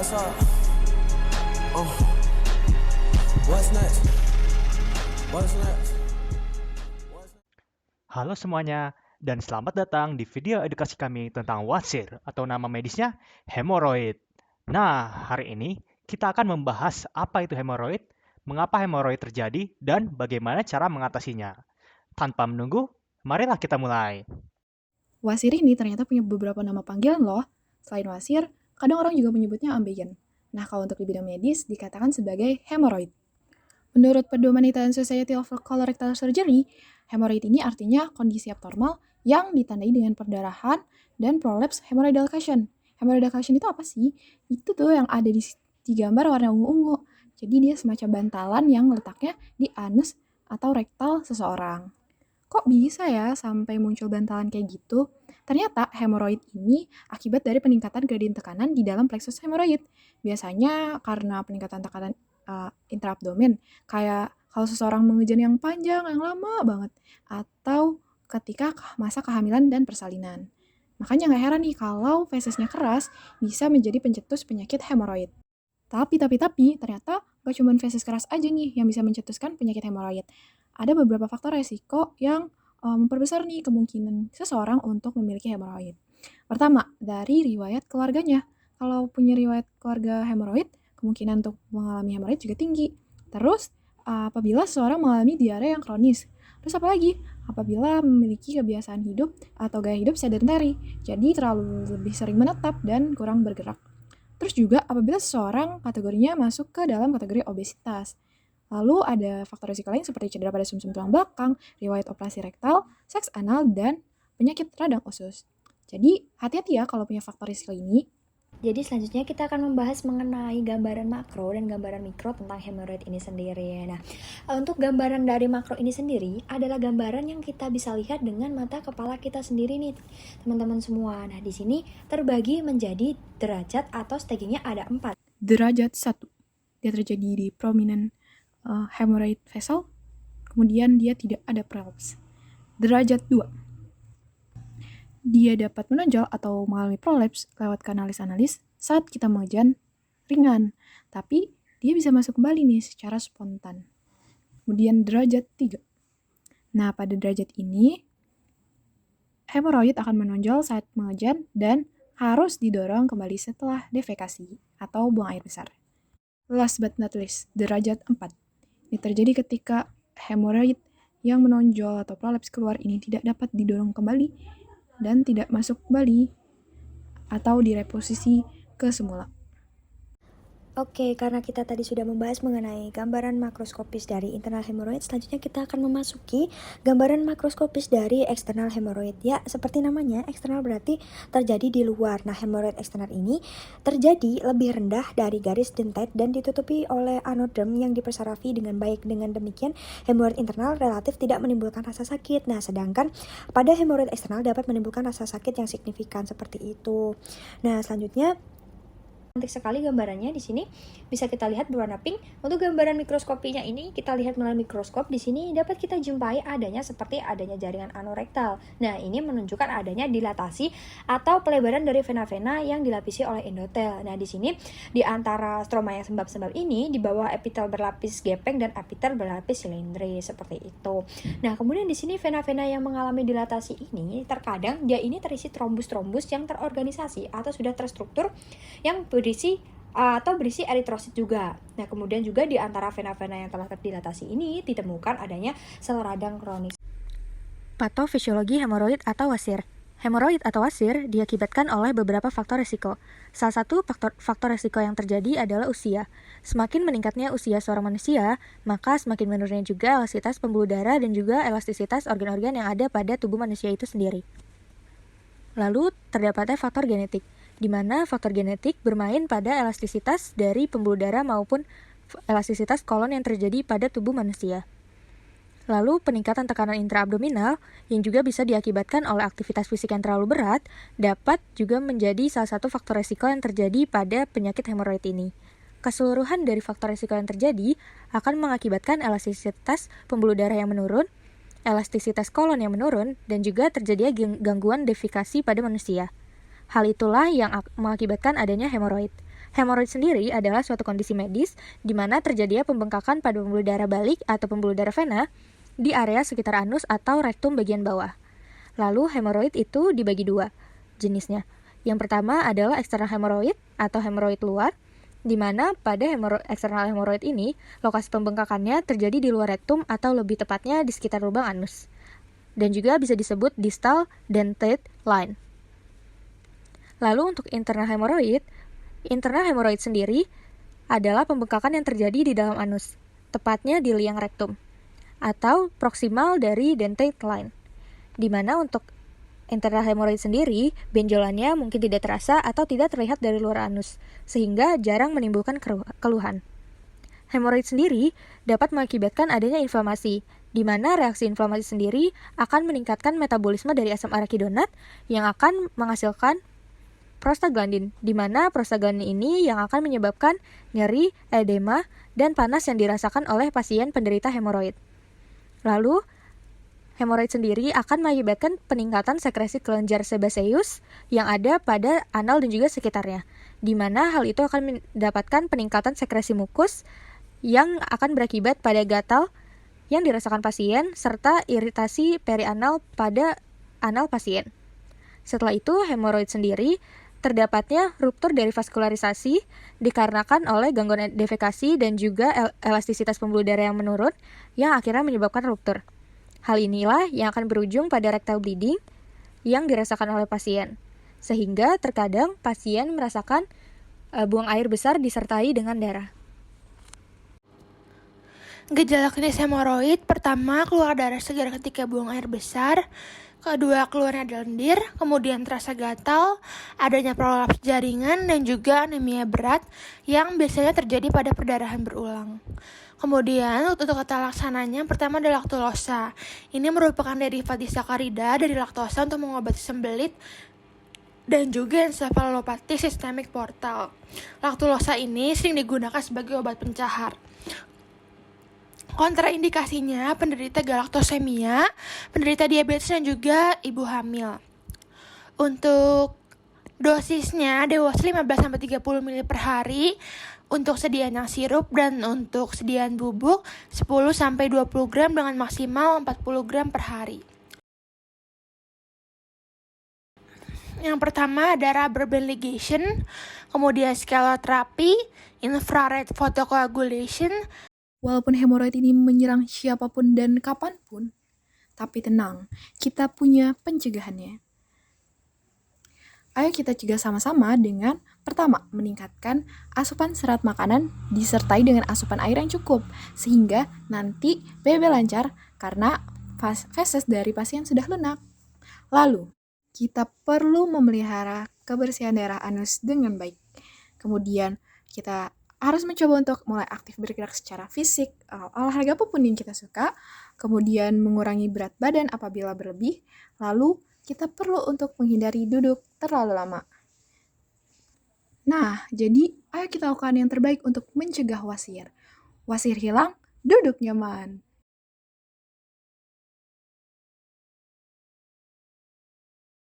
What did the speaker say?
What's up? What's next? What's next? Halo semuanya, dan selamat datang di video edukasi kami tentang wasir atau nama medisnya hemoroid. Nah, hari ini kita akan membahas apa itu hemoroid, mengapa hemoroid terjadi, dan bagaimana cara mengatasinya. Tanpa menunggu, marilah kita mulai. Wasir ini ternyata punya beberapa nama panggilan loh. Selain wasir, kadang orang juga menyebutnya ambeien. Nah, kalau untuk di bidang medis dikatakan sebagai hemoroid. Menurut pedoman Italian Society of Colorectal Surgery, hemoroid ini artinya kondisi abnormal yang ditandai dengan perdarahan dan prolapse hemorrhoidal cushion. Hemorrhoidal cushion itu apa sih? Itu tuh yang ada di gambar warna ungu-ungu. Jadi dia semacam bantalan yang letaknya di anus atau rektal seseorang. Kok bisa ya sampai muncul bantalan kayak gitu? Ternyata hemoroid ini akibat dari peningkatan gradien tekanan di dalam plexus hemoroid. Biasanya karena peningkatan tekanan intraabdomen, kayak kalau seseorang mengejan yang panjang, yang lama banget, atau ketika masa kehamilan dan persalinan. Makanya nggak heran nih kalau fesesnya keras bisa menjadi pencetus penyakit hemoroid. Tapi, ternyata nggak cuma feses keras aja nih yang bisa mencetuskan penyakit hemoroid. Ada beberapa faktor resiko yang memperbesar nih kemungkinan seseorang untuk memiliki hemoroid. Pertama, dari riwayat keluarganya. Kalau punya riwayat keluarga hemoroid, kemungkinan untuk mengalami hemoroid juga tinggi. Terus, apabila seseorang mengalami diare yang kronis. Terus apalagi? Apabila memiliki kebiasaan hidup atau gaya hidup sedentary, jadi terlalu lebih sering menetap dan kurang bergerak. Terus juga apabila seseorang kategorinya masuk ke dalam kategori obesitas. Lalu ada faktor risiko lain seperti cedera pada sumsum tulang belakang, riwayat operasi rektal, seks anal, dan penyakit radang usus. Jadi hati-hati ya kalau punya faktor risiko ini. Jadi selanjutnya kita akan membahas mengenai gambaran makro dan gambaran mikro tentang hemoroid ini sendiri. Nah, untuk gambaran dari makro ini sendiri adalah gambaran yang kita bisa lihat dengan mata kepala kita sendiri nih, teman-teman semua. Nah, di sini terbagi menjadi derajat atau stagingnya ada 4. Derajat 1, dia terjadi di prominent hemorrhoid vessel, kemudian dia tidak ada prolapse. Derajat 2, dia dapat menonjol atau mengalami prolapse lewat kanalis-analis saat kita mengejan ringan, tapi dia bisa masuk kembali nih secara spontan. Kemudian derajat 3. Nah, pada derajat ini, hemoroid akan menonjol saat mengejan dan harus didorong kembali setelah defekasi atau buang air besar. Last but not least, derajat 4. Ini terjadi ketika hemoroid yang menonjol atau prolapse keluar ini tidak dapat didorong kembali dan tidak masuk kembali atau direposisi ke semula. Oke, karena kita tadi sudah membahas mengenai gambaran makroskopis dari internal hemoroid, selanjutnya kita akan memasuki gambaran makroskopis dari eksternal hemoroid. Ya, seperti namanya, eksternal berarti terjadi di luar. Nah, hemoroid eksternal ini terjadi lebih rendah dari garis dentate dan ditutupi oleh anodrem yang dipersarafi dengan baik. Dengan demikian, hemoroid internal relatif tidak menimbulkan rasa sakit. Nah, sedangkan pada hemoroid eksternal dapat menimbulkan rasa sakit yang signifikan seperti itu. Nah, selanjutnya cantik sekali gambarannya di sini bisa kita lihat berwarna pink. Untuk gambaran mikroskopinya ini kita lihat melalui mikroskop. Di sini dapat kita jumpai seperti adanya jaringan anorektal. Nah, ini menunjukkan adanya dilatasi atau pelebaran dari vena-vena yang dilapisi oleh endotel. Nah, di sini di antara stroma yang sembab-sembab ini di bawah epitel berlapis gepeng dan epitel berlapis silindris seperti itu. Nah, kemudian di sini vena-vena yang mengalami dilatasi ini terkadang dia ini terisi trombus-trombus yang terorganisasi atau sudah terstruktur yang berisi eritrosit juga. Nah, kemudian juga di antara vena-vena yang telah terdilatasi ini ditemukan adanya sel radang kronis. Patofisiologi hemoroid atau wasir. Hemoroid atau wasir diakibatkan oleh beberapa faktor risiko. Salah satu faktor risiko yang terjadi adalah usia. Semakin meningkatnya usia seorang manusia, maka semakin menurunnya juga elastisitas pembuluh darah dan juga elastisitas organ-organ yang ada pada tubuh manusia itu sendiri. Lalu, terdapatnya faktor genetik, di mana faktor genetik bermain pada elastisitas dari pembuluh darah maupun elastisitas kolon yang terjadi pada tubuh manusia. Lalu, peningkatan tekanan intraabdominal yang juga bisa diakibatkan oleh aktivitas fisik yang terlalu berat dapat juga menjadi salah satu faktor resiko yang terjadi pada penyakit hemoroid ini. Keseluruhan dari faktor resiko yang terjadi akan mengakibatkan elastisitas pembuluh darah yang menurun, elastisitas kolon yang menurun, dan juga terjadinya gangguan defekasi pada manusia. Hal itulah yang mengakibatkan adanya hemoroid. Hemoroid sendiri adalah suatu kondisi medis di mana terjadinya pembengkakan pada pembuluh darah balik atau pembuluh darah vena di area sekitar anus atau rektum bagian bawah. Lalu hemoroid itu dibagi dua jenisnya. Yang pertama adalah eksternal hemoroid atau hemoroid luar, di mana pada eksternal hemoroid ini lokasi pembengkakannya terjadi di luar rektum atau lebih tepatnya di sekitar lubang anus. Dan juga bisa disebut distal dentate line. Lalu untuk internal hemoroid sendiri adalah pembengkakan yang terjadi di dalam anus, tepatnya di liang rektum, atau proksimal dari dentate line, di mana untuk internal hemoroid sendiri, benjolannya mungkin tidak terasa atau tidak terlihat dari luar anus, sehingga jarang menimbulkan keluhan. Hemoroid sendiri dapat mengakibatkan adanya inflamasi, di mana reaksi inflamasi sendiri akan meningkatkan metabolisme dari asam arakidonat yang akan menghasilkan prostaglandin, di mana prostaglandin ini yang akan menyebabkan nyeri, edema, dan panas yang dirasakan oleh pasien penderita hemoroid. Lalu, hemoroid sendiri akan mengakibatkan peningkatan sekresi kelenjar sebaceus yang ada pada anal dan juga sekitarnya, di mana hal itu akan mendapatkan peningkatan sekresi mukus yang akan berakibat pada gatal yang dirasakan pasien, serta iritasi perianal pada anal pasien. Setelah itu, hemoroid sendiri terdapatnya ruptur dari vaskularisasi dikarenakan oleh gangguan defekasi dan juga elastisitas pembuluh darah yang menurun yang akhirnya menyebabkan ruptur. Hal inilah yang akan berujung pada rectal bleeding yang dirasakan oleh pasien, sehingga terkadang pasien merasakan buang air besar disertai dengan darah. Gejala klinis hemoroid pertama keluar darah segar ketika buang air besar, kedua keluarnya lendir, kemudian terasa gatal, adanya prolaps jaringan dan juga anemia berat yang biasanya terjadi pada perdarahan berulang. Kemudian untuk tata laksananya pertama adalah laktulosa. Ini merupakan derivat disakarida dari laktosa untuk mengobati sembelit dan juga ensefalopati sistemik portal. Laktulosa ini sering digunakan sebagai obat pencahar. Kontraindikasinya penderita galaktosemia, penderita diabetes dan juga ibu hamil. Untuk dosisnya dewasa 15-30 ml per hari untuk sediaan yang sirup, dan untuk sediaan bubuk 10-20 gram dengan maksimal 40 gram per hari. Yang pertama ada rubber band ligation, kemudian sclerotherapy, infrared photocoagulation. Walaupun hemoroid ini menyerang siapapun dan kapanpun, tapi tenang, kita punya pencegahannya. Ayo kita cegah sama-sama dengan pertama, meningkatkan asupan serat makanan disertai dengan asupan air yang cukup, sehingga nanti BAB lancar karena feses dari pasien sudah lunak. Lalu, kita perlu memelihara kebersihan daerah anus dengan baik. Kemudian, kita harus mencoba untuk mulai aktif bergerak secara fisik, olahraga apapun yang kita suka, kemudian mengurangi berat badan apabila berlebih, lalu kita perlu untuk menghindari duduk terlalu lama. Nah, jadi ayo kita lakukan yang terbaik untuk mencegah wasir. Wasir hilang, duduk nyaman.